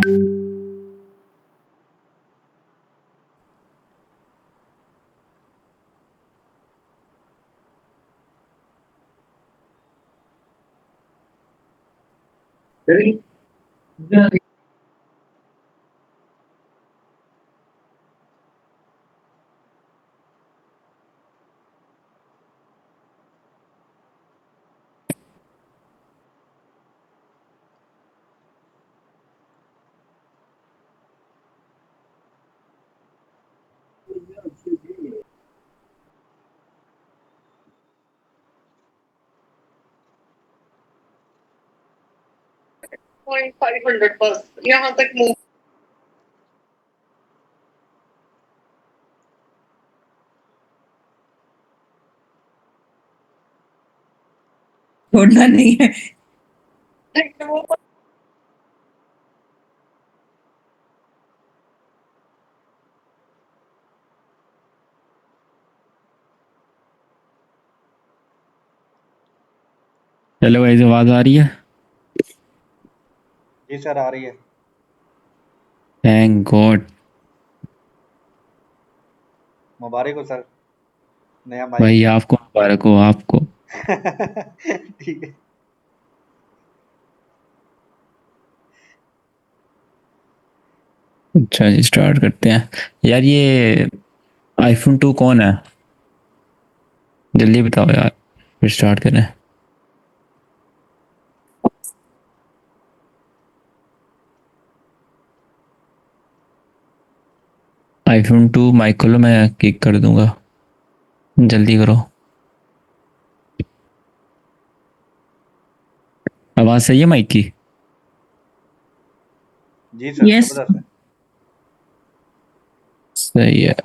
.500 बस यहाँ तक मूव। छोड़ना नहीं है। चलो भाई, आवाज आ रही है? जी सर, आ रही है। Thank God. मुबारक हो सर, नया भाई माइक। आपको मुबारक हो, आपको। ठीक है। अच्छा जी, स्टार्ट करते हैं। यार ये आईफोन 2 कौन है? जल्दी बताओ यार, फिर स्टार्ट करें। आईफोन 2 माइक खोलो, मैं किक कर दूंगा। जल्दी करो। आवाज सही है माइक की? जी सर, यस। जबरदस्त है। सही है।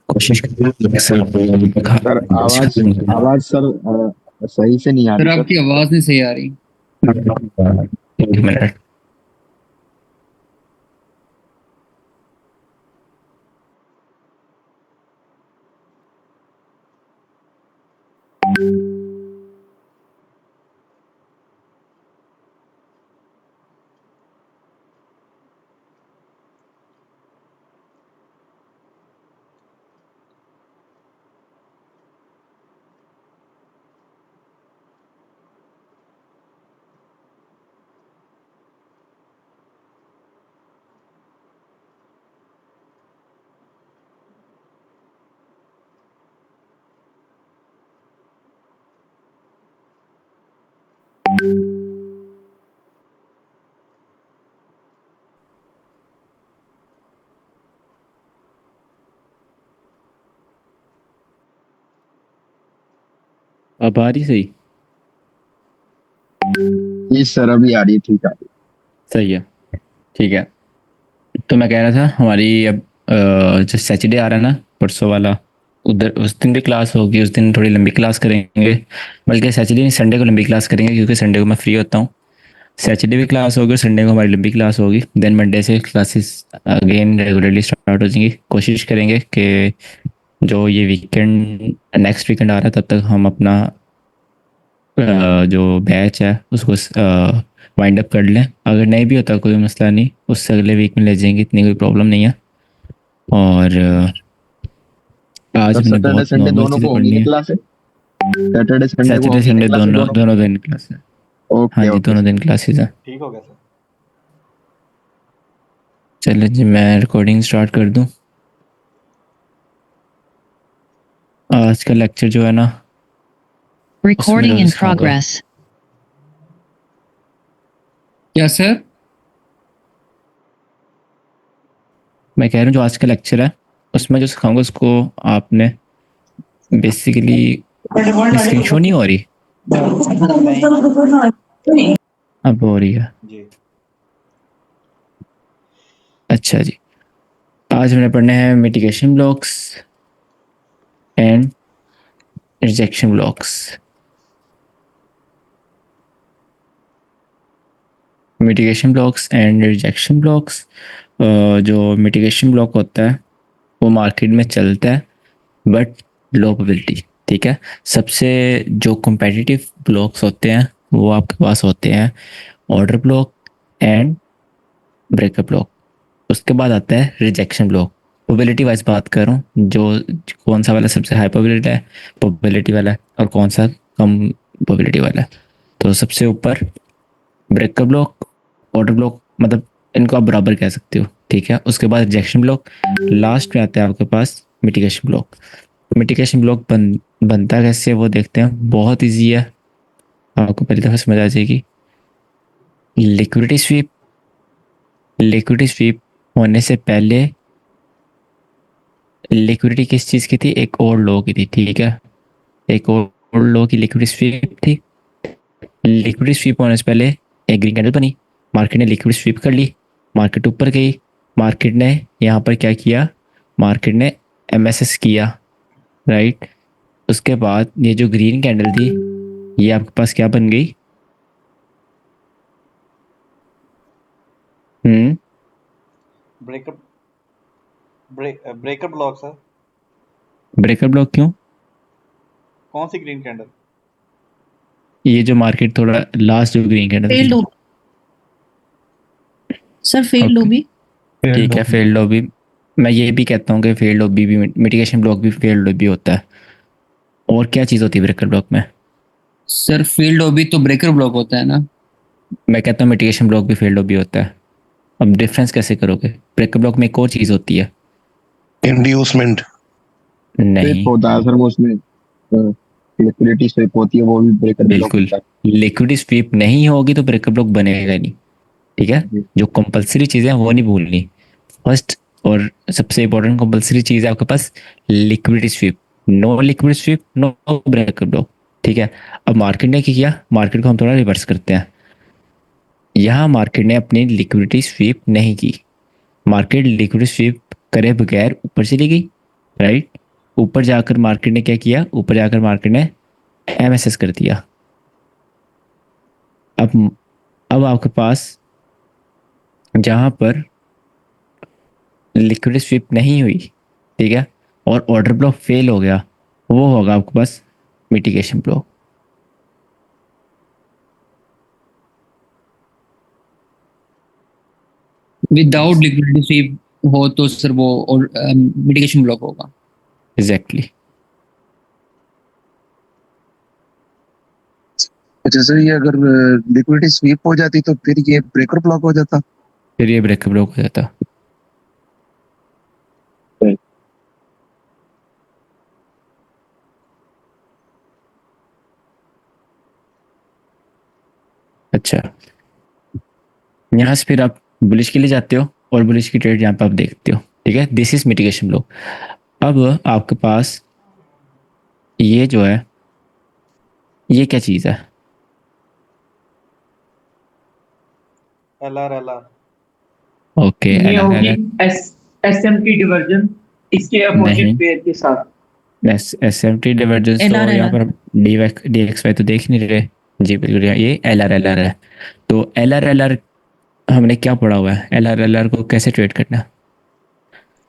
कोशिश सर आवाज आवाज सर सही से नहीं आ सर रही सर। आपकी आवाज नहीं सही आ रही। एक मिनट। अब आ रही सही? जी सर अभी आ रही है, ठीक है। सही है, ठीक है। तो मैं कह रहा था, हमारी अब जो सैटरडे आ रहा है ना, परसों वाला, उधर उस दिन भी क्लास होगी। उस दिन थोड़ी लंबी क्लास करेंगे, बल्कि सैटरडे नहीं, संडे को लंबी क्लास करेंगे, क्योंकि संडे को मैं फ्री होता हूँ। सैटरडे भी क्लास होगी और संडे को हमारी लंबी क्लास होगी। देन मंडे से क्लासेस अगेन रेगुलरली स्टार्ट हो जाएंगी। कोशिश करेंगे कि जो ये वीकेंड, नेक्स्ट वीकेंड आ रहा है, तब तक हम अपना जो बैच है उसको वाइंड अप कर लें। अगर नहीं भी होता कोई मसला नहीं, उससे अगले वीक में ले जाएंगे, इतनी कोई प्रॉब्लम नहीं है। और आज सर हमने सैटरडे बहुत संडे नॉर्मल दोनों चीजें को होंगी पढ़नी ना है। क्लास है? सैटरडे संडे को सैटरडे होंगी ना संडे क्लास है दोनों दोनों? दोनों दिन क्लास है। हाँ ओके जी, ओके दोनों सर। दिन क्लासेस हैं। ठीक हो गया सर। चलो जी, मैं रिकॉर्डिंग स्टार्ट कर दूं। आज का लेक्चर जो है ना, Recording उसमें in सिखाऊंगा। progress. क्या सर? मैं कह रहा हूँ जो आज का लेक्चर है उसमें जो सिखाऊंगा उसको आपने बेसिकली स्क्रीन शो नहीं हो रही, अब हो रही है। जी अच्छा जी, आज हमने पढ़ने हैं mitigation blocks and rejection blocks. Mitigation blocks and rejection blocks. जो मिटिगेशन ब्लॉक होता है वो मार्केट में चलता है बट लो प्रोबेबिलिटी, ठीक है। सबसे जो कॉम्पिटिटिव ब्लॉक्स होते हैं वो आपके पास होते हैं order block and breakup block. उसके बाद आता है रिजेक्शन ब्लॉक। प्रोबेबिलिटी वाइज बात कर रहा हूँ, जो कौन सा वाला सबसे हाई प्रोबेबिलिटी वाला है और कौन सा कम प्रोबेबिलिटी वाला है। तो सबसे ऊपर ब्रेकअप ब्लॉक, ऑर्डर ब्लॉक, मतलब इनको आप बराबर कह सकते हो, ठीक है। उसके बाद रिजेक्शन ब्लॉक, लास्ट में आता है आपके पास मिटिगेशन ब्लॉक। मिटिगेशन ब्लॉक बनता कैसे वो देखते हैं। बहुत इजी है, आपको पहली दफा समझ आ जाएगी। लिक्विडिटी स्वीप, लिक्विडिटी स्वीप होने से पहले लिक्विडिटी किस चीज़ की थी, एक और लो की थी, ठीक है। एक और लो की लिक्विडिटी स्वीप थी। लिक्विडिटी स्वीप होने से पहले एक ग्रीन कैंडल बनी, मार्केट ने लिक्विडिटी स्वीप कर ली, मार्केट ऊपर गई, मार्केट ने यहाँ पर क्या किया, मार्केट ने एमएसएस किया, राइट। उसके बाद ये जो ग्रीन कैंडल थी ये आपके पास क्या बन गई, breakup breakup block sir. Breakup block. क्यों? कौन सी ग्रीन कैंडल? ये जो मार्केट थोड़ा लास्ट जो ग्रीन कैंडल फेल्ड थी, हो सर, फेल्ड Okay. लॉबी। ठीक है, फेल्ड लॉबी। मैं ये भी कहता हूँ कि फेल्ड लॉबी भी, मिटिगेशन ब्लॉक भी फेल्ड लॉबी होता है। और क्या चीज़ होती है ब्रेकअप ब्लॉक में? सर फील्ड ओबी तो ब्रेकर ब्लॉक होता है ना। मैं कहता हूँ मिटिगेशन ब्लॉक भी फेल्ड लॉबी होता है। अब डिफरेंस कैसे करोगे? ब्रेकअप ब्लॉक में एक और चीज़ होती है, इंड्यूसमेंट। नहीं स्विप होता है सर, वो उसमें लिक्विडिटी स्विप होती है, वो भी ब्रेकर ब्लॉक बिल्कुल। होता है। लिक्विडिटी स्वीप नहीं होगी तो ब्रेकअप ब्लॉक बनेगा ही नहीं, ठीक है। जी। जो कंपलसरी चीज़ें हैं वो नहीं भूलनी। फर्स्ट और सबसे इंपॉर्टेंट कंपलसरी चीज़ है आपके पास liquidity sweep. No liquidity sweep no breakup block, ठीक है। अब मार्केट ने क्या किया, मार्केट को हम थोड़ा रिवर्स करते हैं। यहाँ मार्केट ने अपनी लिक्विडिटी स्वीप नहीं की, मार्केट लिक्विडिटी स्वीप करे बगैर ऊपर चली गई, राइट। ऊपर जाकर मार्केट ने क्या किया, ऊपर जाकर मार्केट ने एमएसएस कर दिया। अब आपके पास जहां पर लिक्विडिटी स्वीप नहीं हुई, ठीक है, और ऑर्डर ब्लॉक फेल हो गया, वो होगा आपके पास mitigation block. Without liquidity sweep हो तो सर वो मिटिगेशन ब्लॉक होगा। एग्जैक्टली। अच्छा सर, ये अगर लिक्विडिटी स्वीप हो जाती तो फिर ये ब्रेकर ब्लॉक हो जाता। फिर ये ब्रेकअप ब्लॉक हो जाता। अच्छा, यहाँ से फिर आप बुलिश के लिए जाते हो और बुलिश की ट्रेड यहाँ पे आप देखते हो, ठीक है। This is mitigation block. अब आपके पास ये जो है ये क्या चीज़ है, LR ओके। ये होगी SMT डिवर्जन इसके नहीं। अपोजिट पेयर के साथ। एसएमटी डिवर्जेंस तो LR यहाँ पर DXY तो देख नहीं रहे जी, बिल्कुल। ये LR है। तो LR हमने क्या पढ़ा हुआ है, LR को कैसे ट्रेड करना है?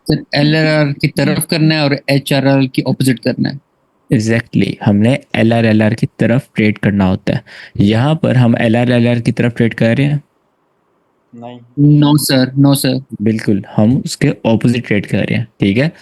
सर LRR की तरफ करना है और HRR की ऑपोजिट करना है। एग्जैक्टली हमने LR की तरफ ट्रेड करना होता है। यहाँ पर हम LR की तरफ ट्रेड कर रहे हैं, नहीं। No sir, no sir. बिल्कुल हम उसके ऑपोजिट ट्रेड कर रहे हैं, ठीक है।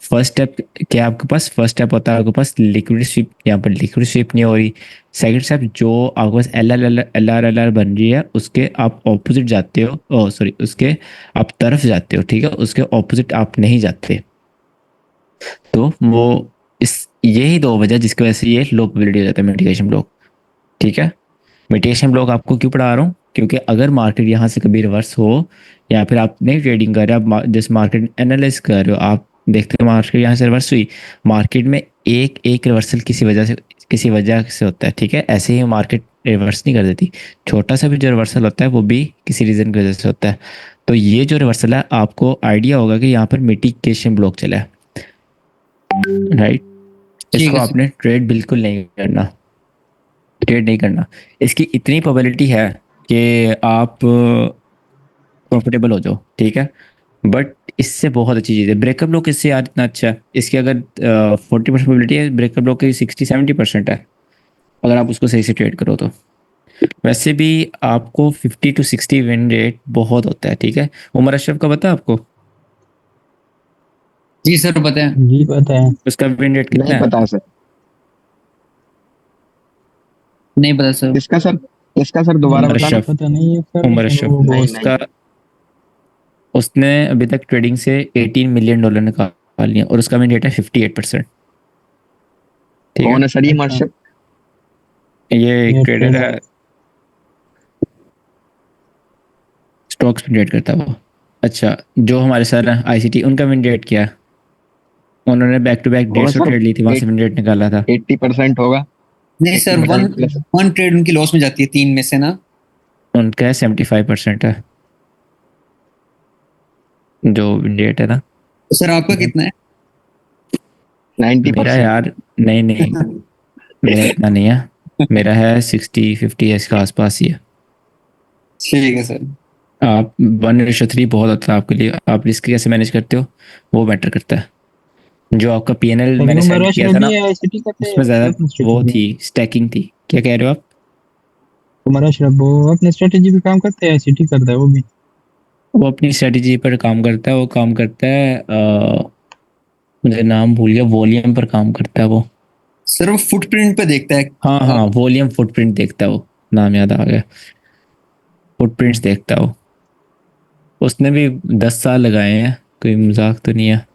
फर्स्ट स्टेप क्या है आपके पास? फर्स्ट स्टेप होता है आपके पास लिक्विड स्वीप, यहाँ पर लिक्विड स्वीप नहीं हो रही। सेकंड स्टेप जो आपके पास एल आर बन रही है उसके आप ऑपोजिट जाते हो, ओ सॉरी उसके आप तरफ जाते हो, ठीक है, उसके ऑपोजिट आप नहीं जाते। तो वो इस यही दो वजह जिसकी वजह से ये लो प्रोबेबिलिटी हो जाता है मिटिगेशन ब्लॉक, ठीक है। मिटिगेशन ब्लॉक आपको क्यों पढ़ा रहा हूँ? क्योंकि अगर मार्केट यहाँ से कभी रिवर्स हो या फिर आप नहीं ट्रेडिंग कर रहे हो, आप जैसे मार्केट एनालाइज कर रहे हो, आप देखते हो मार्केट यहाँ से रिवर्स हुई, मार्केट में एक एक रिवर्सल किसी वजह से होता है, ठीक है। ऐसे ही मार्केट रिवर्स नहीं कर देती, छोटा सा भी जो रिवर्सल होता है वो भी किसी रीजन की वजह से होता है। तो ये जो रिवर्सल है आपको आइडिया होगा कि यहाँ पर मिटिगेशन ब्लॉक चला है, राइट। ठीक इसको है सर। आपने ट्रेड बिल्कुल नहीं करना, ट्रेड नहीं करना। इसकी इतनी प्रोबेबिलिटी है कि आप प्रॉफिटेबल हो जाओ, ठीक है। बट इससे बहुत अच्छी चीज़ है ब्रेकअप ब्लॉक, इससे यार इतना अच्छा है। इसकी अगर 40% प्रोबेबिलिटी है, ब्रेकअप ब्लॉक की 60-70% है अगर आप उसको सही से ट्रेड करो तो। वैसे भी आपको 50 to 60 विन रेट बहुत होता है, ठीक है। उमर अशरफ का पता है आपको? जी सर बताएं। जी पता है। उसका विन रेट नहीं कितना है? पता सर। नहीं पता सर। इसका सर दोबारा उमर मुझे भी बताना। अशरफ, पता नहीं है सर, उमर लेकिन अशरफ नहीं नहीं। उसका, उसने अभी तक ट्रेडिंग से $18 मिलियन निकाल लिया और उसका विन रेट है 58%, ठीक है। कौन है सर ये अच्छा, मार्शल? ये एक ये ट्रेडर ट्रेडर। है, स्टॉक्स में ट्रेड करता है वो। अच्छा, जो हमारे सर हैं आईसीटी, उनका विन रेट क्या है? उन्होंने बैक टू बैक डेढ़ होगा सौ सर ट्रेड ली थी, वहां से विन रेट निकाला था। 80% होगा। नहीं eighty sir, one percent plus. One trade उनकी लॉस में जाती है 3 में से ना। उनका है 75% है जो विन रेट है ना। तो सर आपका कितना है? मेरा 90%। यार, नहीं नहीं, मेरा इतना नहीं है, मेरा है 60-50 इसके आसपास ही है। ठीक है सर। आप 1:3 बहुत होता है आपके लिए, आप रिस्क कैसे मैनेज करते हो वो मैटर करता है। जो आपका पीएनएल लेकिन मैंने उमर सेंड किया था अशरफ ना, भी आईसीटी करते हैं, उसमें ज़्यादा अपनी वो स्ट्रेटेजी। थी, स्टैकिंग थी। क्या कह रहे हो आप? उमर अशरफ वो अपनी स्ट्रेटेजी पे काम करते हैं, आईसीटी करता है वो भी। वो अपनी स्ट्रेटजी पर काम करता है, वो काम करता है मुझे नाम भूल गया, वॉल्यूम पर काम करता है वो। सर वो फुटप्रिंट पे देखता है। हाँ हाँ, वॉल्यूम फुटप्रिंट देखता है वो, नाम याद आ गया, फुटप्रिंट्स देखता है वो। उसने भी 10 साल लगाए हैं, कोई मजाक तो नहीं है।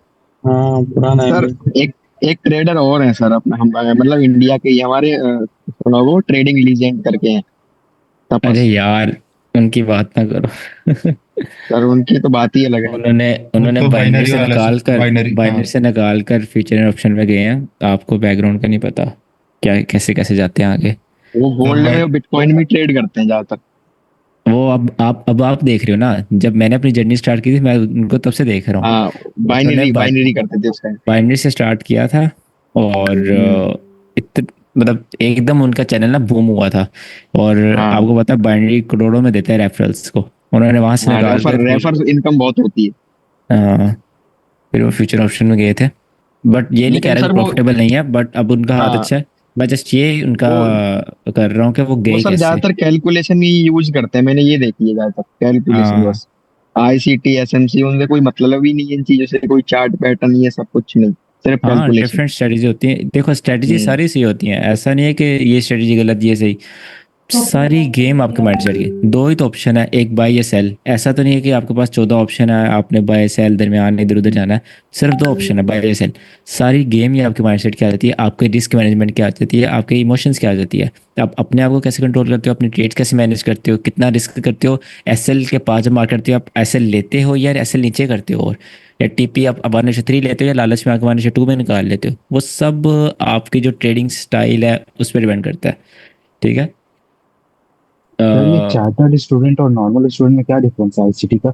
हाँ, पुराना है सर बिल्कुल। एक एक ट्रेडर और है सर अपना, हम मतलब इंडिया के ही हमारे सुना वो ट्रेडिंग लीजेंड करके हैं, अरे तपस। यार, उनकी बात ना करो। सर उनकी तो बात ही अलग है। उन्होंने वो उन्होंने तो बाइनरी बाइनरी से वाला निकाल कर, बाइनरी, हाँ। बाइनरी से निकाल कर फ्यूचर एंड ऑप्शन में गए हैं। आपको बैकग्राउंड का नहीं पता क्या, कैसे कैसे जाते हैं आगे। वो तो गोल्ड बाइ में बिटकॉइन भी ट्रेड करते हैं ज्यादातर। वो अब आप देख रहे हो ना, जब मैंने अपनी जर्नी स्टार्ट की थी मैं उनको तब से देख रहा हूँ। हाँ, उन्होंने बाइनरी बाइनरी करते थे उसका। बाइनरी से स्टार्ट किया था और हम्म। मतलब एकदम उनका चैनल ना बूम हुआ था। और हाँ आपको पता है बाइनरी करोड़ों में देता है रेफरल्स को, उन्होंने वहां से हाँ, निकाल रेफर कर फिर रेफर इनकम बहुत होती है। अ, फिर वो फ्यूचर ऑप्शन में गए थे। बट ये नहीं कह लेकिन रहा कि सर वो, प्रॉफिटेबल नहीं है, बट अब उनका हाथ हाँ अच्छा है। मैं जस्ट ये उनका वो कर रहा हूँ कि वो वो गए सर कैसे। ज्यादातर कैलकुलेशन ही यूज करते हैं, मैंने ये देखी है ज्यादातर कैलकुलेशन हाँ बस। आईसीटी एसएमसी उनसे कोई मतलब ही नहीं है इन चीजों से, कोई चार्ट पैटर्न ये सब कुछ नहीं, सिर्फ हाँ, कैलकुलेशन। डिफरेंट स्ट्रेटजी होती है, देखो स्ट्रेटजी हम्म। सारी सही होती हैं, ऐसा नहीं है कि ये स्ट्रेटजी गलत ये सही। सारी गेम आपके माइंड सेट की, दो ही तो ऑप्शन है, एक बाय या सेल। ऐसा तो नहीं है कि आपके पास 14 ऑप्शन है, आपने बाय सेल दरमियान इधर उधर जाना है। सिर्फ दो ऑप्शन है, बाय या सेल। सारी गेम ही आपके माइंड सेट क्या आ जाती है, आपके रिस्क मैनेजमेंट क्या आ जाती है, आपके इमोशंस क्या आ जाती है। आप अपने आप को कैसे कंट्रोल करते हो, अपनी ट्रेड्स कैसे मैनेज करते हो, कितना रिस्क करते हो। एसएल के पास जब मार करते हो, आप एसएल लेते हो या एसएल नीचे करते हो, और या टीपी आप 1:3 लेते हो या लालच में आके 1:2 में निकाल लेते हो, वो सब आपकी जो ट्रेडिंग स्टाइल है उस पर डिपेंड करता है, ठीक है। सर ये चार्टर्ड स्टूडेंट और नॉर्मल स्टूडेंट में क्या डिफरेंस है आईसीटी का?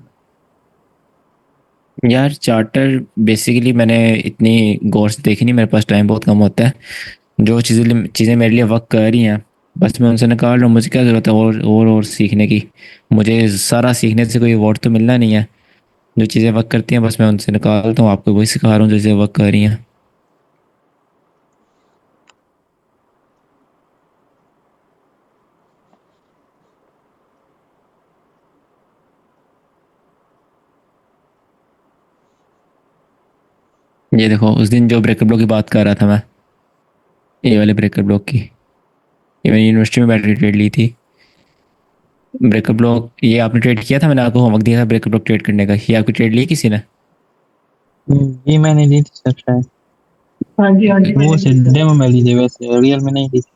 यार चार्टर बेसिकली मैंने इतनी गौर से देखी नहीं, मेरे पास टाइम बहुत कम होता है। जो चीज़ें चीज़ें मेरे लिए वर्क कर रही हैं बस मैं उनसे निकाल रहा हूँ, मुझे क्या ज़रूरत है और सीखने की। मुझे सारा सीखने से कोई अवार्ड तो मिलना नहीं है। जो चीज़ें वर्क करती हैं बस मैं उनसे निकालता हूँ, आपको वही सिखा रहा हूँ जो चीज़ें वर्क कर रही हैं। ये देखो उस दिन जो ब्रेकर ब्लॉक की बात कर रहा था मैं, ये वाले ब्रेकर ब्लॉक की, ये मैंने यूनिवर्सिटी में बैठ के ट्रेड ली थी। ब्रेकर ब्लॉक ये आपने ट्रेड किया था, मैंने आपको होमवर्क दिया था ब्रेकर ब्लॉक ट्रेड करने का, ये आपकी ट्रेड ली किसी ने? ये मैंने ली थी सर शायद। हाँ जी हाँ जी वो डेमो में ली थी, वैसे रियल में नहीं ली थी।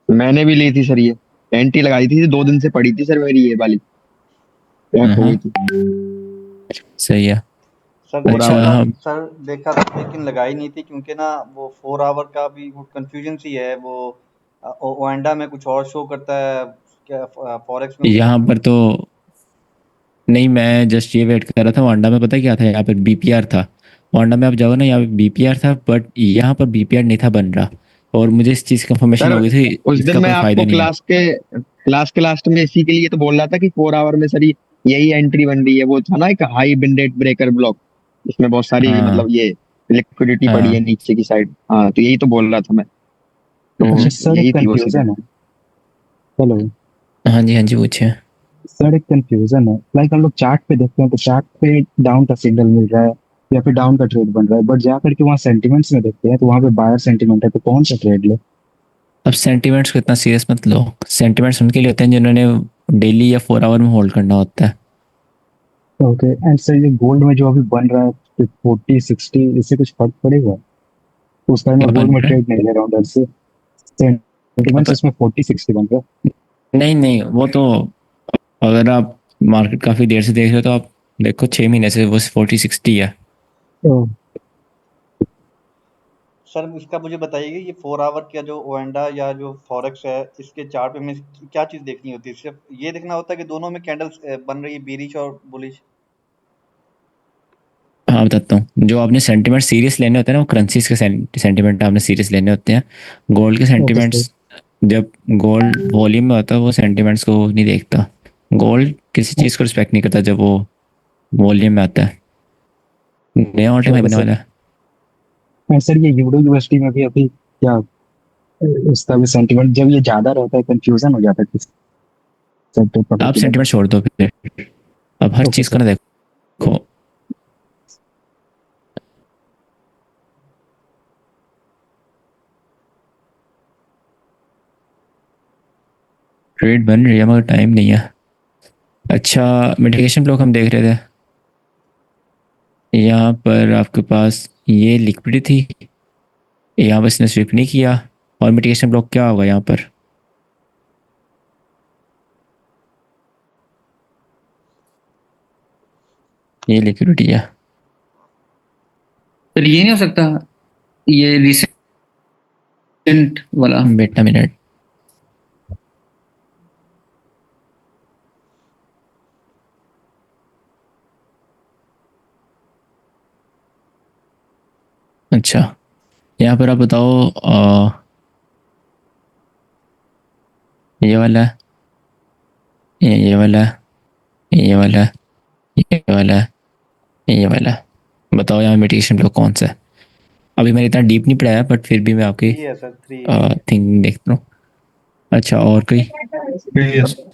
मैंने भी ली थी सर, ये एंटी लगाई थी, 2 दिन से पड़ी थी सर मेरी ये वाली, क्रैक हो गई थी। सही है। सर अच्छा, देखा हाँ। सर देखा था, लेकिन लगाई नहीं थी क्योंकि ना वो 4 आवर का भी वो कंफ्यूजन सी है। वो ओएंडा में कुछ और शो करता है, क्या फॉरेक्स में यहाँ पर तो नहीं, मैं जस्ट ये वेट कर रहा था। वांडा में पता है क्या था, यहाँ पर बीपीआर था। वांडा में आप जाओ ना, यहाँ पे बीपीआर था, बट यहाँ पर बीपीआर नहीं था बन रहा, और मुझे इस चीज़ की कंफर्मेशन सर हो गई थी उस दिन इसका मैं कोई फायदा आपको नहीं है। क्लास के लास्ट में इसी के लिए तो बोल रहा था कि 4 आवर में सर यही एंट्री बन रही है। वो था ना एक हाई बिन रेट ब्रेकर ब्लॉक, इसमें बहुत सारी हाँ मतलब ये लिक्विडिटी पड़ी है हाँ नीचे की साइड। हाँ तो यही तो बोल रहा था मैं, तो अच्छा सर, यही एक थी वो सीधा। कंफ्यूजन है। हेलो हाँ जी, हाँ जी, पूछिए। सर, एक कंफ्यूजन है। लाइक हम लोग चार्ट पे देखते हैं तो चार्ट पे डाउन का सिग्नल मिल रहा है या फिर डाउन का ट्रेड बन रहा है, बट जा करके वहाँ सेंटिमेंट्स में देखते हैं तो वहाँ पे बायर सेंटिमेंट है, तो कौन सा ट्रेड ले? अब सेंटिमेंट्स को इतना सीरियस मत लो। सेंटिमेंट्स उनके लिए होते हैं जिन्होंने डेली या 4 आवर में होल्ड करना होता है। ओके, एंड सर ये गोल्ड में जो अभी बन रहा है 40-60, इससे कुछ फर्क पड़ेगा? उस टाइम क्या में गोल्ड बन में रहा है? ट्रेड नहीं ले रहा हूँ डर से। सेंटिमेंट्स अब इसमें 40-60 बन रहा है। नहीं नहीं, वो तो अगर आप मार्केट काफ़ी देर से देख रहे हो तो आप देखो 6 महीने से वो 40-60 है। तो सर इसका मुझे बताइए, ये 4 आवर का जो ओएंडा या जो फॉरेक्स है, इसके चार्ट पे में क्या चीज़ देखनी होती है? सिर्फ ये देखना होता है कि दोनों में कैंडल्स बन रही है, बीरिश और बुलिश? हाँ बताता हूँ, जो आपने सेंटिमेंट सीरियस लेने होते हैं ना, वो करेंसीज के सेंटिमेंट आपने सीरियस लेने होते हैं। गोल्ड के ओके सर। सेंटिमेंट्स, जब गोल्ड वॉल्यूम में होता है वो सेंटिमेंट्स को नहीं देखता। गोल्ड किसी चीज़ को रिस्पेक्ट नहीं करता जब वो वॉल्यूम में आता है। नया ऑल टाइम हाई ओके बनने सर। वाला है। सर ये यूरो यूएसडी में भी अभी क्या उसका भी सेंटिमेंट जब ये ज्यादा रहता है कंफ्यूजन हो जाता है किस सेक्टर आप पर्टिकुलर? सेंटिमेंट छोड़ दो फिर, अब हर ओके चीज़ को सर। ना देखो। ट्रेड बन रही है मगर टाइम नहीं है। अच्छा, मिटिगेशन ब्लॉक हम देख रहे थे, यहाँ पर आपके पास ये लिक्विडिटी थी, यहाँ पर इसने स्विप नहीं किया, और मिटिगेशन ब्लॉक क्या होगा यहाँ पर? ये लिक्विडिटी है। सर ये नहीं हो सकता, ये रिसेंट वाला? बेटा मिनट, अच्छा यहाँ पर आप बताओ, ये वाला है, ये वाला है, ये वाला है, ये वाला है, ये वाला है। बताओ यहाँ मिटिगेशन ब्लॉक कौन सा है? अभी मैंने इतना डीप नहीं पढ़ाया, बट फिर भी मैं आपकी 3 है सर, 3। थिंकिंग देखता हूँ। अच्छा, और कोई?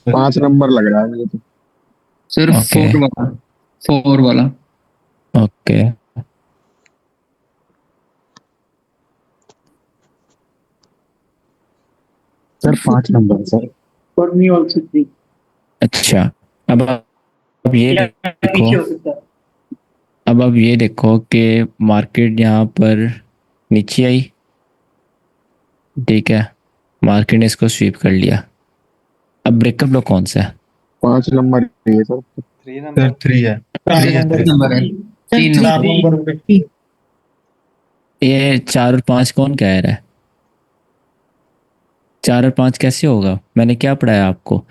5 नंबर लग रहा है मुझे तो। सर ओके 4 वाला, 4 वाला। ओके, सर 5 नंबर है सर। For me also 3. अच्छा। अब ये या देखो, पीछे हो सकता है। अब ये देखो कि मार्केट यहाँ पर नीचे आई, ठीक है, मार्केट ने इसको स्वीप कर लिया। अब ब्रेकअप ब्लॉक कौन सा है? 5 नंबर ये सर। 3 नंबर। 3 है। नंबर है, 3 नंबर। ये 4 और 5 कौन कह रहा है? 4 और 5 कैसे होगा? मैंने क्या पढ़ाया आपको?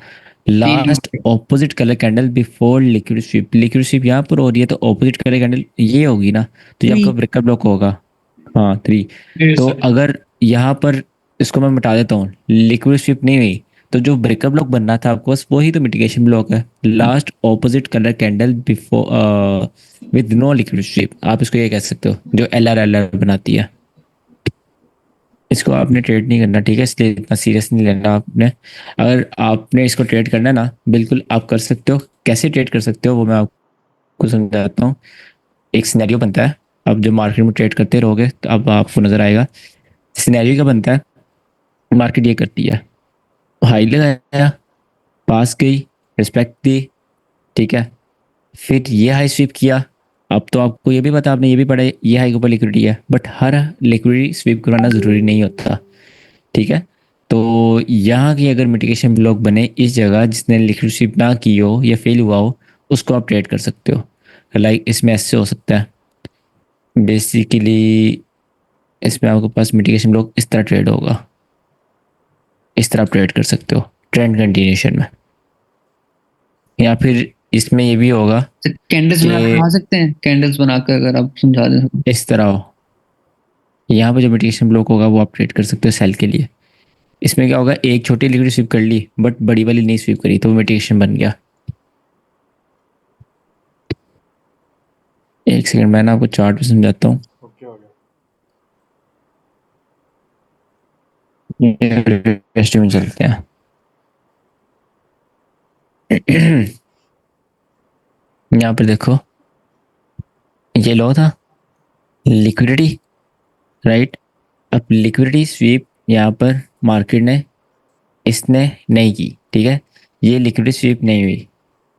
Last opposite colour candle before liquid sweep. Liquid sweep यहाँ पर हो रही है तो ऑपोजिट कलर कैंडल ये होगी ना, तो ये आपका ब्रेकअप ब्लॉक होगा। हाँ 3। तो अगर यहाँ पर इसको मैं मिटा देता हूँ, लिक्विड स्वीप नहीं हुई, तो जो ब्रेकअप ब्लॉक बनना था आपको बस वही तो मिटिगेशन ब्लॉक है। Last opposite colour candle before with no liquid sweep, आप इसको ये कह सकते हो, जो एल आर बनाती है। इसको आपने ट्रेड नहीं करना, ठीक है, इसलिए इतना सीरियस नहीं लेना आपने। अगर आपने इसको ट्रेड करना है ना, बिल्कुल आप कर सकते हो। कैसे ट्रेड कर सकते हो वो मैं आपको समझाता हूँ। एक सिनेरियो बनता है, अब जब मार्केट में ट्रेड करते रहोगे तो अब आपको नजर आएगा सिनेरियो क्या बनता है। मार्केट ये करती है, हाई लगाया, पास गई, रिस्पेक्ट दी, ठीक है, फिर ये हाई स्वीप किया। अब तो आपको ये भी पता, आपने ये भी पढ़ा है, ये हाई के ऊपर लिक्विडिटी है, बट हर लिक्विडिटी स्वीप करवाना ज़रूरी नहीं होता, ठीक है। तो यहाँ की अगर मिटिगेशन ब्लॉक बने इस जगह जिसने लिक्विड स्वीप ना की हो या फेल हुआ हो, उसको आप ट्रेड कर सकते हो। लाइक इसमें ऐसे हो सकता है बेसिकली, इसमें आपके पास मिटिगेशन ब्लॉक इस तरह ट्रेड होगा, इस तरह आप ट्रेड कर सकते हो ट्रेंड कंटिन्यूशन में। या फिर इसमें ये भी होगा कैंडल्स बना कि आ सकते हैं, कैंडल्स बनाकर अगर आप समझा दें तो। इस तरह हो, यहाँ पे जो मिटिगेशन ब्लॉक होगा वो आप ट्रेड कर सकते हो सेल के लिए। इसमें क्या होगा, एक छोटी लिक्विड स्वीप कर ली बट बड़ी वाली नहीं स्वीप करी तो वो मिटिगेशन बन गया। एक सेकंड मैं ना आपको चार्ट पे समझाता हूँ। ओके हो गया। टेस्ट में चलते हैं। यहाँ पर देखो ये लो था लिक्विडिटी, राइट। अब लिक्विडिटी स्वीप यहाँ पर मार्केट ने इसने नहीं की, ठीक है, ये लिक्विडिटी स्वीप नहीं हुई,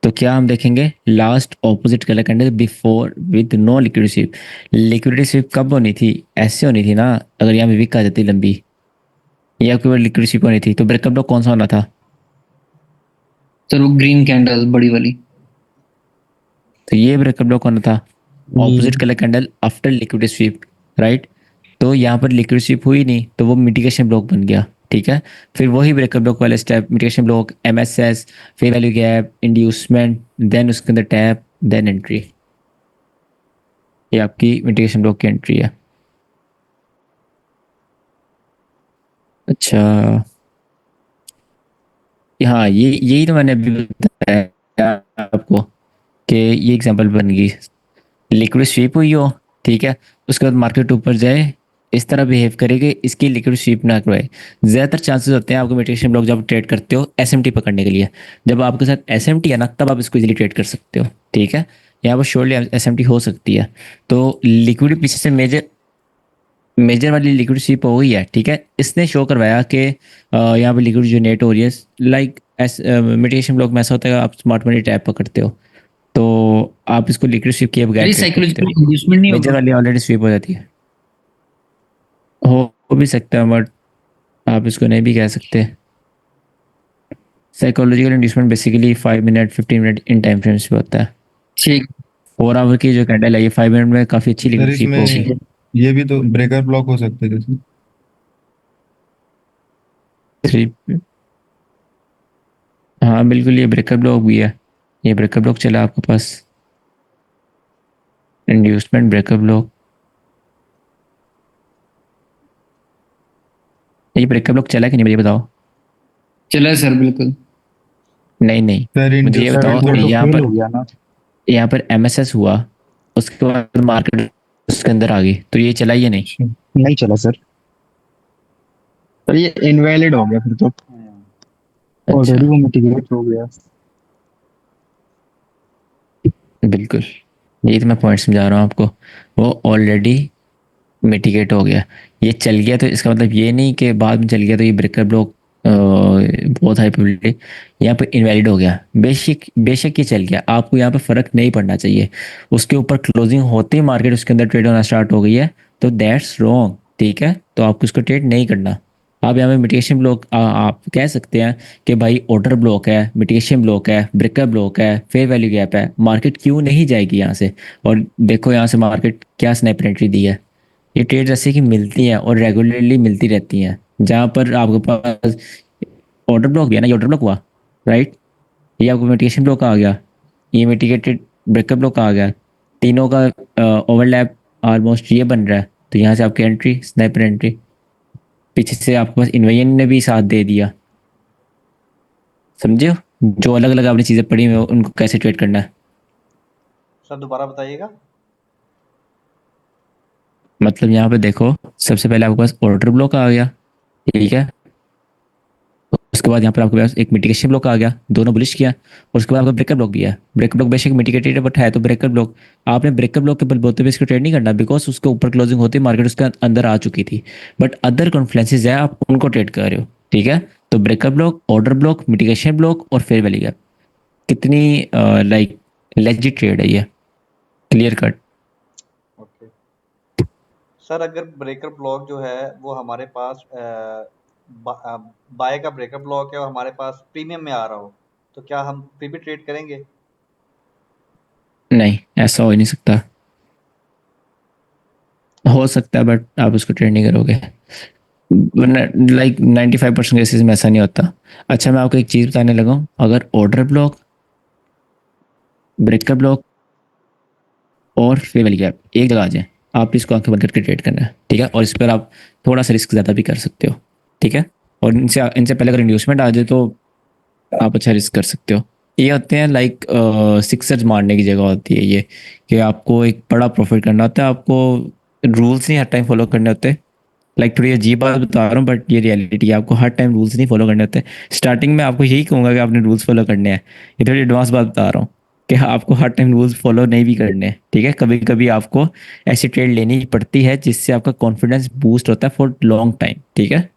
तो क्या हम देखेंगे last opposite colour candle before with no liquidity sweep. Liquidity sweep कब होनी थी, ऐसे होनी थी ना, अगर यहाँ पे विक आ जाती लंबी, ये आपके ऊपर लिक्विडिटी स्वीप होनी थी, तो ब्रेकअप ब्लॉक कौन सा होना था, सर वो ग्रीन कैंडल बड़ी वाली। तो ये ब्रेकअप ब्लॉक होना था opposite colour candle after liquidity SVEEP, right. तो यहाँ पर लिक्विड स्वीप हुई नहीं तो वो मिटिगेशन ब्लॉक बन गया, ठीक है। फिर वही ब्रेकअप ब्लॉक वाले step, mitigation block, MSS, fair value gap, inducement, then उसके अंदर टैप, देन एंट्री। ये आपकी मिटिगेशन ब्लॉक की एंट्री है। अच्छा, हाँ ये यही तो मैंने अभी बताया आपको कि ये एग्जांपल बन गई। लिक्विड स्वीप हुई हो, ठीक है, उसके बाद मार्केट ऊपर जाए, इस तरह बिहेव करेगी, इसकी लिक्विड स्वीप ना करवाए। ज़्यादातर चांसेस होते हैं आपको मिटिगेशन ब्लॉक जब ट्रेड करते हो एसएमटी पकड़ने के लिए, जब आपके साथ एसएमटी है ना तब आप इसको इजीली ट्रेड कर सकते हो, ठीक है। यहाँ पर श्योरली एसएमटी हो सकती है। तो लिक्विड पीछे से मेजर मेजर वाली लिक्विड स्वीप हो गई है, ठीक है, इसने शो करवाया कि यहाँ पे लिक्विड जनरेट हो रही है। लाइक मिटिगेशन ब्लॉक में ऐसा होता है आप स्मार्ट मनी टैप पकड़ते हो तो आप इसको लिक्विड स्वीप किए बगैर ये ट्रेड करते साइकोलॉजिकल हो, इंड्यूसमेंट नहीं मेजर होगा? वाली ऑलरेडी स्वीप हो जाती है। हो भी सकता है बट आप इसको नहीं भी कह सकते। Psychological inducement basically 5 minute 15 minute in time frames पे होता है। ठीक। 4 आवर की जो कैंडल है ये 5 मिनट में काफी अच्छी सर लिक्विड स्वीप होगी। इसमें ये भी तो ब्रेकर ब्लॉक हो सकते हैं जैसे। 3 हाँ बिल्कुल, ये ब्रेकर ब्लॉक भी है, ये ब्रेकर ब्लॉक चला आपके पास, इंड्यूसमेंट ब्रेकर ब्लॉक, ये ब्रेकर ब्लॉक चला कि नहीं मुझे बताओ। चला है सर, बिल्कुल। नहीं नहीं, सर मुझे ये सर बताओ वो तो यहाँ फेल पर, हो गया ना। यहाँ पर एमएसएस हुआ उसके बाद मार्केट उसके अंदर आ गई तो ये चला या नहीं। नहीं चला सर, सर ये इनवैलिड हो गया फिर तो। अच्छा ऑलरेडी वो मिटिगेट हो गया। बिल्कुल, यही तो मैं पॉइंट समझा रहा हूँ आपको, वो ऑलरेडी मिटिगेट हो गया। ये चल गया तो इसका मतलब ये नहीं कि बाद में चल गया तो ये ब्रेकर ब्लॉक बहुत हाई प्रोबेबिलिटी यहाँ पे इनवैलिड हो गया। बेशक बेशक ये चल गया, आपको यहाँ पे फ़र्क नहीं पड़ना चाहिए। उसके ऊपर क्लोजिंग होते ही मार्केट उसके अंदर ट्रेड होना स्टार्ट हो गई है तो दैट्स रॉन्ग, ठीक है। तो आपको इसको ट्रेड नहीं करना। आप यहाँ पे मिटिगेशन ब्लॉक आप कह सकते हैं कि भाई ऑर्डर ब्लॉक है, मिटिगेशन ब्लॉक है, ब्रेकर ब्लॉक है, फेयर वैल्यू गैप है, मार्केट क्यों नहीं जाएगी यहाँ से। और देखो यहाँ से मार्केट क्या स्नैप एंट्री दी है। ये ट्रेड ऐसे की मिलती हैं और रेगुलरली मिलती रहती हैं, जहाँ पर आपके पास ऑर्डर ब्लॉक भी है ना, ये ऑर्डर ब्लॉक हुआ, राइट, ये आपको मिटिगेशन ब्लॉक आ गया, ये मिटिगेटेड ब्रेकअप ब्लॉक आ गया, तीनों का ओवरलैप ऑलमोस्ट ये बन रहा है, तो यहाँ से आपकी एंट्री स्नाइपर एंट्री, पीछे से आपके पास इन्वेजन ने भी साथ दे दिया। समझे हो? जो अलग अलग आपने चीज़ें पढ़ी हुई हैं, उनको कैसे ट्रेड करना है। सर दोबारा बताइएगा। मतलब यहाँ पे देखो सबसे पहले आपके पास ऑर्डर ब्लॉक आ गया, ठीक है, उसके बाद यहाँ पर आपके पास एक मिटिगेशन ब्लॉक आ गया, दोनों बुलिश किया, और उसके बाद आपका ब्रेकर ब्लॉक भी है। ब्रेकर ब्लॉक बेशक मिटिगेटेड है बट है तो ब्रेकर ब्लॉक। आपने ब्रेकर ब्लॉक के बलबूते पे इसको ट्रेड नहीं करना, बिकॉज उसके ऊपर क्लोजिंग होती मार्केट उसके अंदर आ चुकी थी, बट अदर कॉन्फ्लुएंसेस है आप उनको ट्रेड कर रहे हो, ठीक है। तो breaker block, order block, mitigation block और फेयर वैल्यू गैप, कितनी लाइक लेजिट ट्रेड है ये, क्लियर कट। ओके सर, अगर ब्रेकर ब्लॉक जो है वो हमारे पास बाय का ब्रेकर ब्लॉक है और हमारे पास प्रीमियम में आ रहा हो, तो क्या हम फिर भी ट्रेड करेंगे? नहीं, ऐसा हो ही नहीं सकता। हो सकता है बट आप उसको ट्रेड नहीं करोगे, लाइक 95% केसेस में ऐसा नहीं होता। अच्छा, मैं आपको एक चीज़ बताने लगा हूँ, अगर ऑर्डर ब्लॉक, ब्रेकर ब्लॉक और फेयर वैल्यू गैप एक जगह आ जाए, आप इसको आंखें बंद करके ट्रेड करना है, ठीक है। और इस पर आप थोड़ा सा रिस्क ज़्यादा भी कर सकते हो, ठीक है। और इनसे इनसे पहले अगर इंड्यूसमेंट आ जाए तो आप अच्छा रिस्क कर सकते हो। ये होते हैं लाइक सिक्सर्स मारने की जगह होती है ये, कि आपको एक बड़ा प्रॉफिट करना होता है, आपको रूल्स नहीं हर टाइम फॉलो करने होते। लाइक थोड़ी अजीब बात बता रहा हूँ बट ये रियलिटी है, आपको हर टाइम रूल्स नहीं फॉलो करने होते। स्टार्टिंग में आपको यही कहूँगा कि आपने रूल्स फॉलो करने हैं, ये थोड़ी एडवांस बात बता रहा हूँ कि आपको हर टाइम रूल्स फॉलो नहीं भी करने हैं, ठीक है। कभी कभी आपको ऐसी ट्रेड लेनी पड़ती है जिससे आपका कॉन्फिडेंस बूस्ट होता है फॉर लॉन्ग टाइम, ठीक है।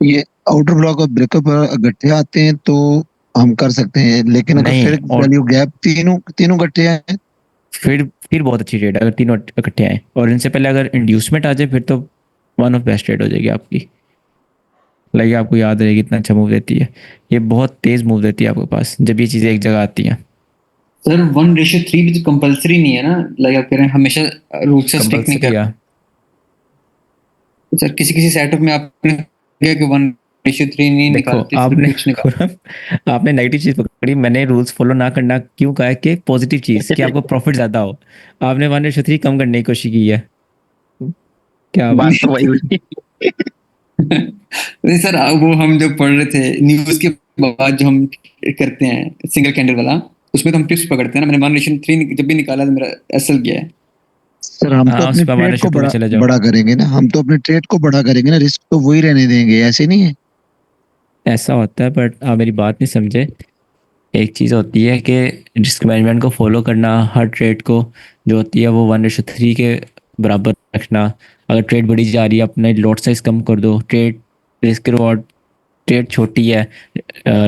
ये आउटर ब्लॉक और ब्रेकअप गट्ठे आते हैं तो हम कर सकते हैं, लेकिन अगर नहीं, फिर और वैल्यू गैप तीनों तीनों गट्ठे आए फिर बहुत अच्छी ट्रेड है अगर तीनों इकट्ठे आए, और इनसे पहले अगर इंड्यूसमेंट आ जाए फिर तो वन ऑफ बेस्ट ट्रेड हो जाएगी आपकी। लाइक आपको याद रहेगी इतना अच्छा मूव देती है ये, बहुत तेज मूव देती है आपके पास जब ये चीज़ें एक जगह आती हैं। सर 1:3 भी तो कंपलसरी नहीं है ना, लाइक आप कह रहे हैं हमेशा रूल से स्टिक नहीं कंपल्सरी कर। है। सर किसी किसी सेटअप में आपने कहा कि 1:3 नहीं देखो निकालते, फिर आपने कुछ निकाल। आपने नेगेटिव चीज पकड़ी, मैंने रूल्स फॉलो ना करना क्यों कहा है कि एक पॉजिटिव चीज कि आपको प्रॉफिट ज्यादा हो। आपने 1:3 कम करने की कोशिश की है, क्या बात बात। तो वही हुई। नहीं सर, वो हम जो पढ़ रहे थे न्यूज के बाद जो हम करते हैं सिंगल कैंडल वाला, उसमें तो हम टिप्स पकड़ते हैं ना। मैंने 1:3 जब भी निकाला तो मेरा एसएल गया है। सर हम तो हाँ, उस अपने पर ट्रेड को 1:2 में चले जाओ। बड़ा करेंगे ना, हम तो अपने ट्रेड को बड़ा करेंगे ना, रिस्क तो वही रहने देंगे, ऐसे नहीं है। ऐसा होता है बट आप मेरी बात नहीं समझे। एक चीज़ होती है कि रिस्क मैनेजमेंट को फॉलो करना, हर ट्रेड को जो होती है वो 1:3 के बराबर रखना। अगर ट्रेड बढ़ी जा रही है अपने लॉट साइज कम कर दो, ट्रेड रिस्क रिवॉर्ड, ट्रेड छोटी है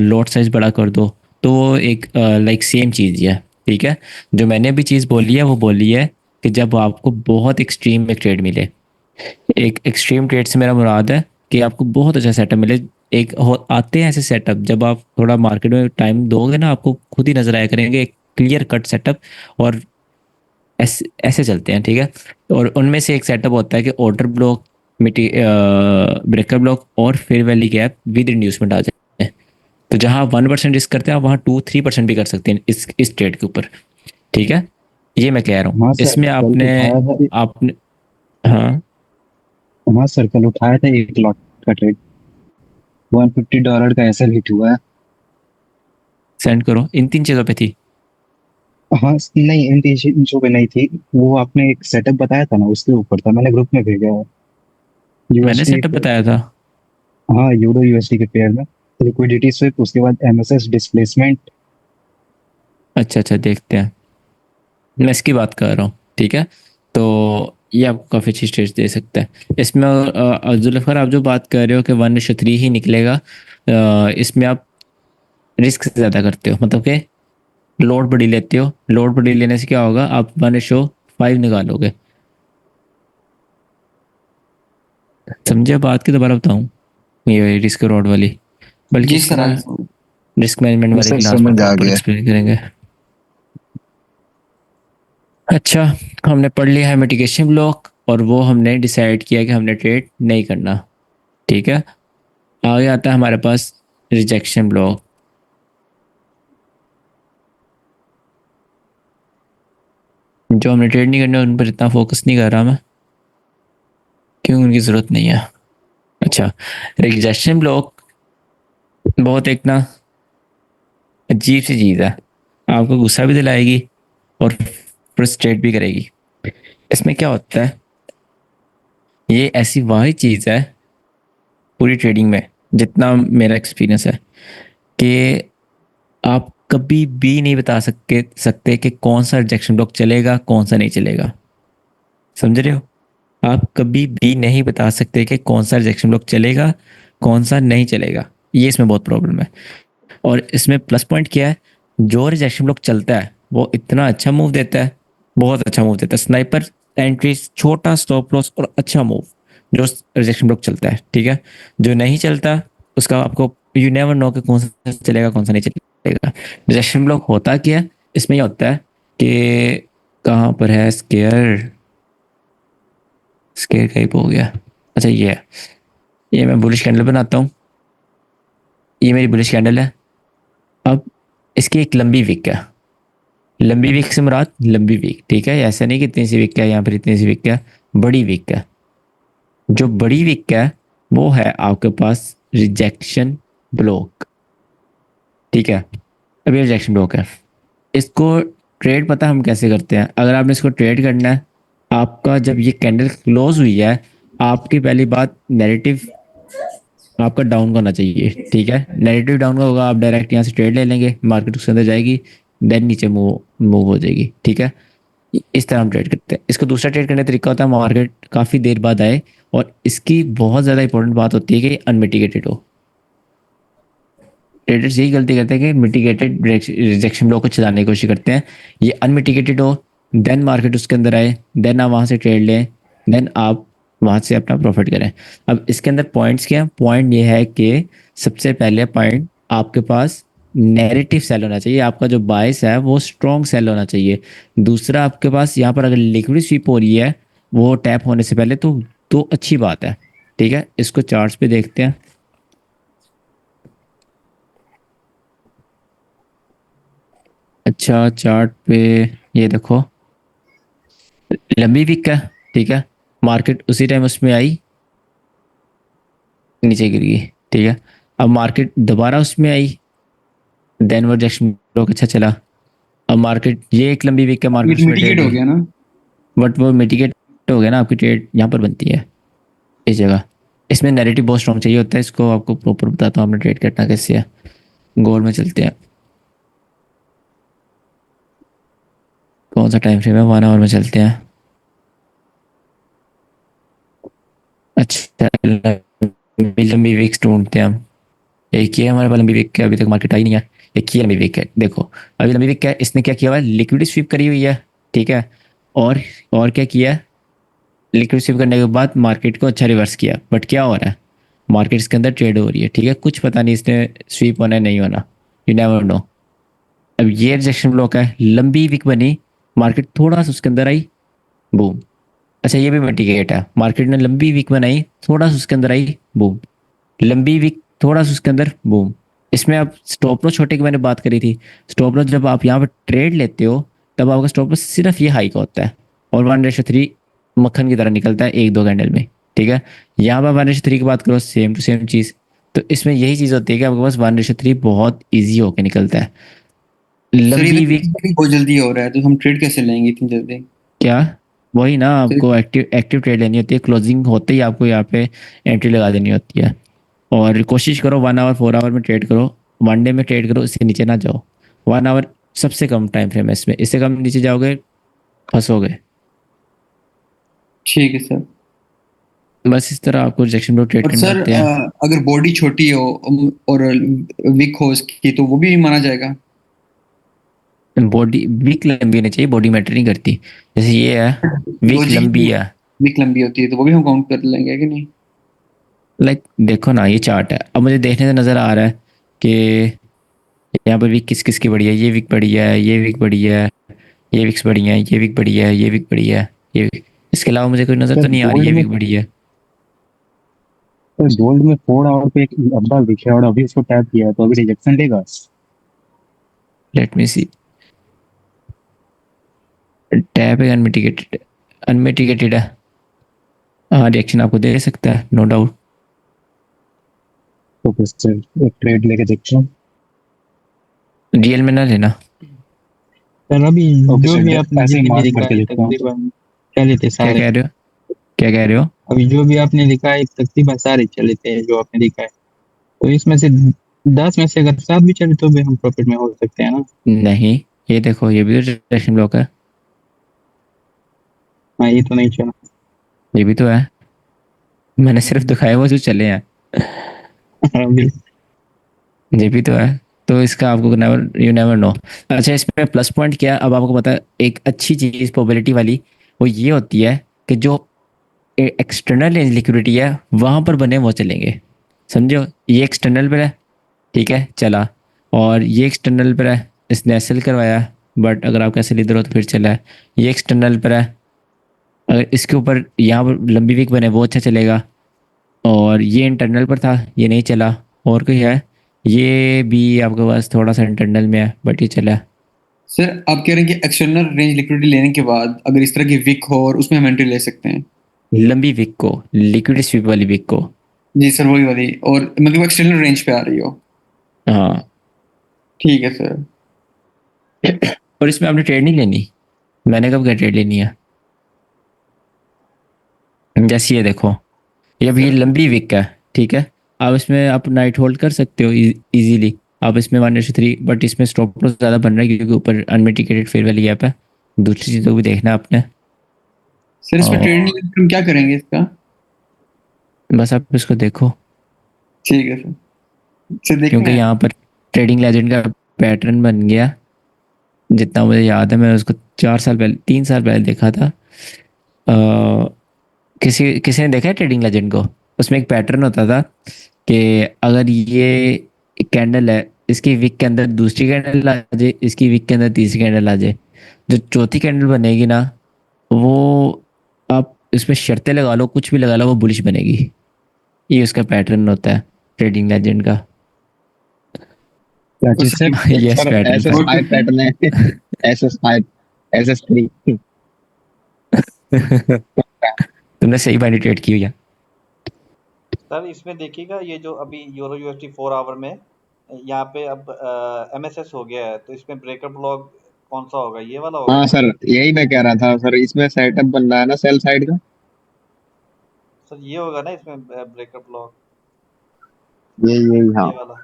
लॉट साइज बड़ा कर दो, तो वो एक लाइक सेम चीज़ ही है, ठीक है। जो मैंने अभी चीज़ बोली है वो बोली है कि जब आपको बहुत एक्सट्रीम एक ट्रेड मिले, एक एक्सट्रीम ट्रेड से मेरा मुराद है कि आपको बहुत अच्छा सेटअप मिले। आते हैं ऐसे सेटअप जब आप थोड़ा मार्केट में टाइम दोगे ना, आपको खुद ही नजर आया करेंगे एक क्लियर कट सेटअप, और ऐसे ऐसे चलते हैं, ठीक है। और उनमें से एक सेटअप होता है कि ऑर्डर ब्लॉक, मिटी ब्रेकर ब्लॉक और fair value gap with inducement आ जाए। तो जहाँ 1% रिस्क करते हैं आप वहाँ 2-3% भी कर सकते हैं इस ट्रेड के ऊपर, ठीक है। ये मैं कह रहा हूँ हाँ सर, इसमें कल आपने हाँ हाँ सर, कल उठाया था एक लॉट का ट्रेड, $150 का ऐसा हिट हुआ है। सेंड करो, इन 3 चीज़ों पे थी। हाँ नहीं, इन तीन चीजों पे नहीं थी, वो आपने एक सेटअप बताया था ना उसके ऊपर था, मैंने ग्रुप में भेजा है। मैंने यूएसडी, सेटअप बताया था। हाँ यूडो यूएसडी के पेयर में लिक्विडिटी स्विप, उसके बाद एमएसएस डिस्प्लेसमेंट। अच्छा अच्छा, देखते हैं, मैं इसकी बात कर रहा हूँ, ठीक है। तो ये आपको काफ़ी अच्छी स्टेज दे सकता है इसमें। जुल्फर, आप जो बात कर रहे हो कि 1:3 ही निकलेगा, इसमें आप रिस्क ज़्यादा करते हो, मतलब कि लोड बड़ी लेते हो। लोड बड़ी लेने से क्या होगा, आप 1:5 निकालोगे। समझे बात की, दोबारा बताऊँ, ये रिस्क रॉड वाली, बल्कि जी इसके सर, बाद रिस्क मैनेजमेंट वाली सर क्लास में समझ आ प्रॉपर गया। एक्सप्लेन करेंगे। अच्छा, हमने पढ़ लिया है मिटिगेशन ब्लॉक, और वो हमने डिसाइड किया कि हमने ट्रेड नहीं करना, ठीक है। आगे आता है हमारे पास रिजेक्शन ब्लॉक। जो हमने ट्रेड नहीं करना उन पर इतना फोकस नहीं कर रहा मैं, क्यों, उनकी ज़रूरत नहीं है। अच्छा, रिजेक्शन ब्लॉक बहुत एक ना अजीब सी चीज़ है, आपको गुस्सा भी दिलाएगी और फ्रस्ट्रेट भी करेगी। इसमें क्या होता है, ये ऐसी वाही चीज़ है पूरी ट्रेडिंग में जितना मेरा एक्सपीरियंस है कि आप कभी भी नहीं बता सकते कि कौन सा रिजेक्शन ब्लॉक चलेगा कौन सा नहीं चलेगा। समझ रहे हो? आप कभी भी नहीं बता सकते कि कौन सा रिजेक्शन ब्लॉक चलेगा कौन सा नहीं चलेगा। ये इसमें बहुत प्रॉब्लम है। और इसमें प्लस पॉइंट क्या है, जो रिजेक्शन ब्लॉक चलता है वो इतना अच्छा मूव देता है, बहुत अच्छा मूव देता है। स्नाइपर एंट्री, छोटा स्टॉप लॉस और अच्छा मूव जो रिजेक्शन ब्लॉक चलता है, ठीक है। जो नहीं चलता उसका आपको यू नेवर नो कि कौन सा चलेगा कौन सा नहीं चलेगा। रिजेक्शन ब्लॉक होता क्या है, इसमें यह होता है कि कहाँ पर है स्केयर, स्केयर कहीं हो गया। अच्छा ये है, ये मैं बुलिश कैंडल बनाता हूँ, ये मेरी बुलिश कैंडल है। अब इसकी एक लंबी विक है, लंबी विक से मुराद लंबी विक, ठीक है। ऐसा नहीं कि इतनी सी विक है यहाँ पर, इतनी सी विक है, बड़ी विक है। जो बड़ी विक है वो है आपके पास रिजेक्शन ब्लॉक, ठीक है। अब ये रिजेक्शन ब्लॉक है, इसको ट्रेड पता हम कैसे करते हैं। अगर आपने इसको ट्रेड करना है, आपका जब ये कैंडल क्लोज हुई है, आपकी पहली बात नैरेटिव आपका डाउन का होना चाहिए, ठीक है। नैरेटिव डाउन का होगा, आप डायरेक्ट यहाँ से ट्रेड ले लेंगे, मार्केट उसके अंदर जाएगी, देन नीचे मूव मूव हो जाएगी, ठीक है। इस तरह हम ट्रेड करते हैं। इसको दूसरा ट्रेड करने का तरीका होता है मार्केट काफ़ी देर बाद आए, और इसकी बहुत ज़्यादा इंपॉर्टेंट बात होती है कि अनमिटिगेटेड हो। ट्रेडर्स यही गलती करते हैं कि मिटिगेटेड रिजेक्शन ब्लॉक को चलाने की कोशिश करते हैं। ये अनमिटिगेटेड हो, देन मार्केट उसके अंदर आए, देन आप वहाँ से ट्रेड लें, देन आप वहाँ से अपना प्रॉफिट करें। अब इसके अंदर पॉइंट्स क्या हैं? पॉइंट ये है कि सबसे पहले पॉइंट आपके पास नैरेटिव सेल होना चाहिए, आपका जो बायस है वो स्ट्रॉन्ग सेल होना चाहिए। दूसरा आपके पास यहाँ पर अगर लिक्विड स्वीप हो रही है वो टैप होने से पहले, तो अच्छी बात है, ठीक है। इसको चार्ट्स पे देखते हैं। अच्छा चार्ट पे ये देखो, लंबी विक है, ठीक है। मार्केट उसी टाइम उसमें आई, नीचे गिर गई, ठीक है। अब मार्केट दोबारा उसमें आई, देन वो रिजेक्शन ब्लॉक अच्छा चला। अब मार्केट, ये एक लंबी विक है, मार्केट उसमें मिटिगेट ट्रेड हो हुई, गया ना। बट वो मिटिगेट हो गया ना, आपकी ट्रेड यहाँ पर बनती है इस जगह। इसमें नैरेटिव बहुत स्ट्रॉन्ग चाहिए होता है, इसको आपको प्रॉपर बताता हूँ हमने ट्रेड करना कैसे है। गोल्ड में चलते हैं, कौन सा टाइम फ्रेम है, 1 आवर में चलते हैं। अच्छा लंबी लंबी विक्स ढूंढते हैं हम। एक ही है हमारे पास लंबी विक है, अभी तक मार्केट आई नहीं है। एक ही लंबी विक है, देखो अभी लंबी विक है, इसने क्या किया हुआ है, लिक्विड स्वीप करी हुई है, ठीक है। और और क्या किया, लिक्विड स्वीप करने के बाद मार्केट को अच्छा रिवर्स किया, बट क्या हो रहा है, मार्केट इसके अंदर ट्रेड हो रही है, ठीक है। कुछ पता नहीं इसने स्वीप होना है नहीं होना, यू नेवर नो। अब ये रिजेक्शन ब्लॉक है, लंबी विक बनी, मार्केट थोड़ा सा उसके अंदर आई, बूम। अच्छा ये भी मिटिगेट है, मार्केट ने लंबी विक बनाई, थोड़ा सा उसके अंदर आई, बूम। लंबी विक, थोड़ा सा उसके अंदर, बूम। इसमें आप स्टॉप लॉस छोटे की मैंने बात करी थी, स्टॉप लॉस जब आप यहाँ पर ट्रेड लेते हो तब आपका स्टॉप लॉस सिर्फ ये हाई का होता है, और 1:3 मक्खन की तरह निकलता है एक दो कैंडल में, ठीक है। यहाँ पर 1:3 की बात करो, सेम टू सेम चीज़। तो इसमें यही चीज़ होती है कि आपके पास 1:3 बहुत ईजी होकर निकलता है। सर ये लंबी तो विक बहुत जल्दी हो रहा है, तो हम ट्रेड कैसे लेंगे इतनी जल्दी? क्या, वही ना, सर आपको एक्टिव ट्रेड लेनी होती है, क्लोजिंग होते ही आपको यहाँ पे एंट्री लगा देनी होती है। और कोशिश करो 1 आवर 4 आवर में ट्रेड करो, 1 डे में ट्रेड करो, इससे नीचे ना जाओ। 1 आवर सबसे कम टाइम फ्रेम है इसमें, इससे कम नीचे जाओगे फंसोगे। ठीक है सर। बस इस तरह आपको रिजेक्शन ब्लॉक ट्रेड और करने सर होते हैं। अगर बॉडी छोटी हो और वीक हो उसकी, तो वो भी माना जाएगा? बॉडी वीक लंबी होनी चाहिए, बॉडी मैटर नहीं करती। जैसे ये है, वीक लॉजिक लंबी है, वीक लंबी होती है तो वो भी हम काउंट कर लेंगे कि नहीं? लाइक देखो ना ये चार्ट है, अब मुझे देखने से नज़र आ रहा है कि यहाँ पर वीक किस किस की बड़ी है, ये वीक बड़ी है, ये वीक बड़ी है, ये विक्स बड़ी है, ये वीक बड़ी है, ये वीक बड़ी है, ये इसके अलावा मुझे कोई नज़र सर तो नहीं आ रही गोल्ड है में वीक बड़ी है। सर गोल्ड में 4 आवर पे एक लंबा विक है और अभी उसको टैप किया है तो अभी रिजेक्शन देगा। लेट मी सी, टैप है अनमिटिगेटेड, अनमिटिगेटेड है, हाँ रिएक्शन आपको दे सकता है नो डाउट। तो फिर सर एक ट्रेड लेके देखते हैं। रियल में ना लेना। सर अभी ओके जो सर, भी आपने ऐसे ही जितने मार्क लिखा करके है देखता हूँ। तकरीबन चले थे क्या सारे। कह रहे हो, क्या कह रहे हो? अभी जो भी आपने लिखा है तकरीबन सारे चले थे जो आपने लिखा है। तो इसमें से 10 में से अगर 7 भी चले तो भी हम प्रॉफिट में हो सकते हैं ना। नहीं, ये देखो ये भी तो रिजेक्शन ब्लॉक है, हाँ ये तो नहीं चला। ये भी तो है, मैंने सिर्फ दिखाया वो जो चले हैं, अभी ये भी तो है। तो इसका आपको नेवर, यू नेवर नो। अच्छा, इसमें प्लस पॉइंट क्या है, अब आपको पता है एक अच्छी चीज प्रोबेबिलिटी वाली, वो ये होती है कि जो एक्सटर्नल लिक्विडिटी है वहां पर बने वो चलेंगे। समझो, ये एक्सटर्नल पर है, ठीक है, चला, और ये एक्सटर्नल पर है, इसने एसएल करवाया, बट अगर आप कैसे इधर हो तो फिर चला है। ये एक्सटर्नल पर है, अगर इसके ऊपर यहाँ पर लंबी वीक बने वो अच्छा चलेगा, और ये इंटरनल पर था, ये नहीं चला। और कोई है, ये भी आपके पास थोड़ा सा इंटरनल में है बट ये चला। सर आप कह रहे हैं कि एक्सटर्नल रेंज लिक्विडिटी लेने के बाद अगर इस तरह की विक हो और उसमें हम एंट्री ले सकते हैं? लंबी वीक को, लिक्विड स्वीप वाली वीक को। जी सर, वही वाली, और मतलब एक्सटर्नल रेंज पे आ रही हो। हाँ, ठीक है सर। और इसमें आपने ट्रेड नहीं लेनी, मैंने कब क्या ट्रेड लेनी है। जैसे ये देखो, ये अभी ये लंबी वीक है, ठीक है, आप इसमें आप नाइट होल्ड कर सकते हो इजीली, आप इसमें 1:3, बट इसमें स्टॉप लॉस ज़्यादा बन रहा है क्योंकि ऊपर अनमिटिगेटेड फेयर वैल्यू गैप है। दूसरी चीज़ों को भी देखना है आपने। सर इसमें और ट्रेड नहीं लेते तो हम क्या करेंगे इसका? बस आप इसको देखो, ठीक है सर, सर देखना क्योंकि है। यहाँ पर ट्रेडिंग लेजेंड का पैटर्न बन गया, जितना मुझे याद है मैंने उसको 4 साल पहले, 3 साल पहले देखा था। किसी किसी ने देखा है ट्रेडिंग लेजेंड को, उसमें एक पैटर्न होता था कि अगर ये कैंडल है, इसकी वीक के अंदर दूसरी कैंडल आ जाए, इसकी वीक के अंदर तीसरी कैंडल आ जाए, जो चौथी कैंडल बनेगी ना, वो आप इसमें शर्तें लगा लो, कुछ भी लगा लो, वो बुलिश बनेगी। ये उसका पैटर्न होता है ट्रेडिंग लेजेंड का। क्या चीज? Sir yes, sir pattern S S था। फाइव पैटर्न है। SS5 SS3। तुमने सही बाइनरी ट्रेड की हुई है। सर इसमें देखिएगा ये जो अभी यूरो यूएसडी 4 आवर में यहाँ पे अब एमएसएस हो गया है, तो इसमें ब्रेकर ब्लॉक कौन सा होगा, ये वाला होगा? हाँ सर, यही मैं कह रहा था सर, इसमें सेटअप बन रहा है ना सेल साइड का। सर ये होगा ना इसमें ब्रेकर ब्लॉक, यही हाँ। ये वाला।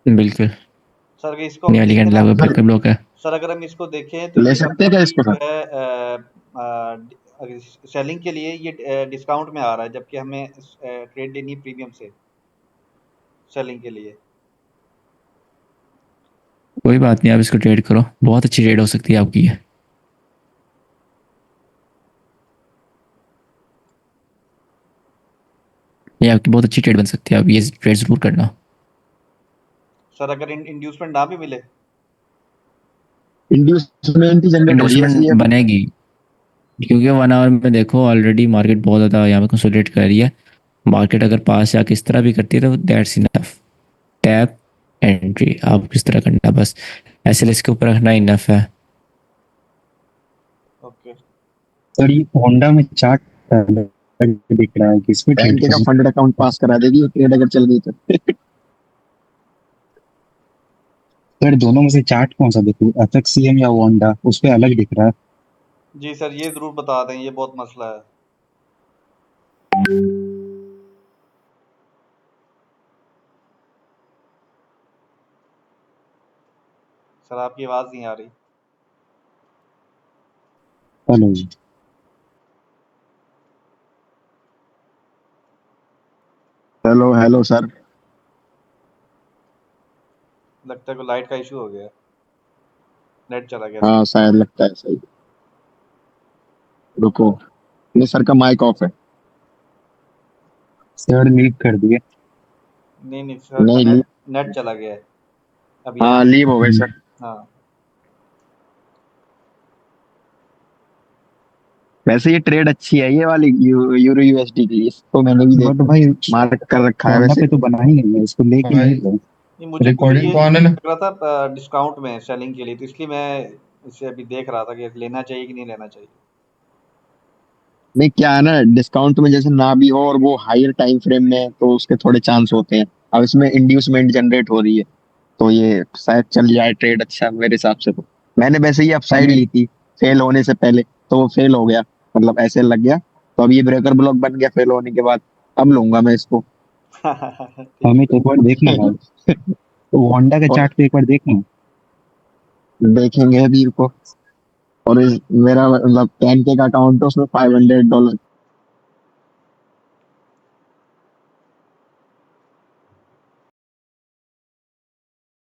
बिल्कुल, सर अगर इसको हम ये वाली देखें कैंडल ना, आपका ब्रेकर ब्लॉक है। सर अगर हम इसको देखें तो ले ये सकते हैं क्या इसको जो सर? है सेलिंग के लिए ये डिस्काउंट में आ रहा है, जबकि हमें ट्रेड लेनी है प्रीमियम से सेलिंग के लिए। कोई बात नहीं, आप इसको ट्रेड करो, बहुत अच्छी ट्रेड हो सकती है आपकी ये। ये आपकी बहुत अच्छी ट्रेड बन सकती है, आप ये ट्रेड जरूर करना। सर अगर इंड्यूसमेंट ना भी मिले, इंड्यूसमेंट ही जनरेट हो रही है इन्वेस्टमेंट इसलिए। बनेगी, क्योंकि 1 आवर में देखो ऑलरेडी मार्केट बहुत ज़्यादा यहाँ पे कंसोलिडेट कर रही है। मार्केट अगर पास या किस तरह भी करती है तो दैट्स इनफ। टैप एंट्री आप किस तरह करना, बस एसएलएस के ऊपर रखना इनफ है। ओके। सर ये होंडा में चार्ट दिख रहा है कि इसमें बैंक का फंडेड अकाउंट पास करा देगी ट्रेड अगर चल गई तो। सर दोनों में से चार्ट कौन सा देखूं, एफएक्ससीएम या होंडा, उस पे अलग दिख रहा है। जी सर ये जरूर बता दें, ये बहुत मसला है। सर आपकी आवाज नहीं आ रही। हेलो जी। Hello hello sir. लगता है कोई लाइट का इशू हो गया, नेट चला गया। हाँ शायद लगता है सही। रुको, नहीं सर का माइक ऑफ है। सर लीव कर दिए। नहीं सर, नहीं नेट चला गया है अभी। हाँ लीव हो गए सर। हाँ वैसे ये ट्रेड अच्छी है ये वाली यूरो यूएसडी की, इसको मैंने भी बट भाई मार्क कर रखा है होंडा वैसे। पे तो बना ही नहीं है, इसको लेके नहीं गए। नहीं, मुझे रिकॉर्डिंग ये तो आने ना। लग रहा था डिस्काउंट में सेलिंग के लिए, तो इसलिए मैं इसे अभी देख रहा था कि लेना चाहिए कि नहीं लेना चाहिए। नहीं क्या है ना, डिस्काउंट में जैसे ना भी हो और वो हायर टाइम फ्रेम में तो उसके थोड़े चांस होते हैं। अब इसमें इंड्यूसमेंट जनरेट हो रही है तो ये शायद चल जाए ट्रेड अच्छा मेरे हिसाब से। तो मैंने वैसे ही अपसाइड ली थी फेल होने से पहले, तो वो फेल हो गया, मतलब ऐसे लग गया। तो अब ये ब्रेकर ब्लॉक बन गया फेल होने के बाद, अब लूंगा मैं इसको। हमें तो एक बार देखना है, वांडा का और चार्ट पे एक बार देखना। देखेंगे वीर को। और मेरा मतलब 10K का अकाउंट है, उसमें $500